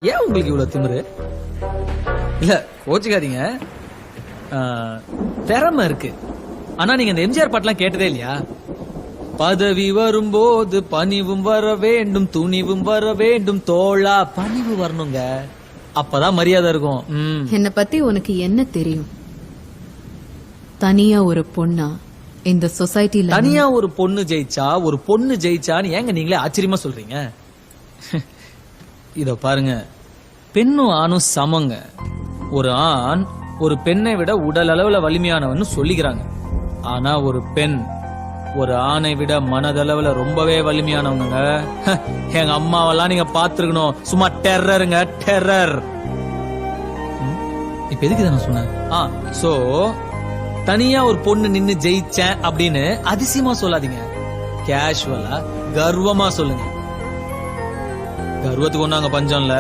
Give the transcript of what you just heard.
ஏன் உங்களுக்கு இவ்வளவு திமிரு? இல்ல கோச்சுக்காதீங்க, திறமை இருக்கு. ஆனா நீங்க இந்த எம்ஜிஆர் பாட்டுலாம் கேட்டதே இல்லையா? பதவி வரும்போது பணிவும் வர வேண்டும், துணிவும் வர வேண்டும், தோளா பணிவு வரணுங்க, அப்பதான் மரியாதை இருக்கும். என்ன பத்தி உனக்கு என்ன தெரியும்? தனியா ஒரு பொண்ணா இந்த சொசைட்டில தனியா ஒரு பொண்ணு ஜெயிச்சான்னு ஏங்க நீங்களே ஆச்சரியமா சொல்றீங்க? இத பாருங்க, பெண்ணும் ஆணும் சமங்க. ஒரு ஆண் ஒரு பெண்ணை விட உடல் அளவுல வலிமையானவன்னு சொல்லிக்கிறாங்க. ஆனா ஒரு பெண் ஒரு ஆணை விட மனதளவுல ரொம்பவே வலிமையானவங்க. எங்க அம்மாவெல்லாம் நீங்க பாத்துருக்கணும், சும்மா டெரருங்க, டெரர். இப்ப எதுக்கு இதை நான் சொன்னேன்? சோ தனியா ஒரு பொண்ணு நின்னு ஜெயிச்சேன் அப்படின்னு அதிசயமா சொல்லாதீங்க, கேஷுவலா கர்வமா சொல்லுங்க. கர்வத்துக்கு ஒண்ணாங்க பஞ்சம் இல்ல.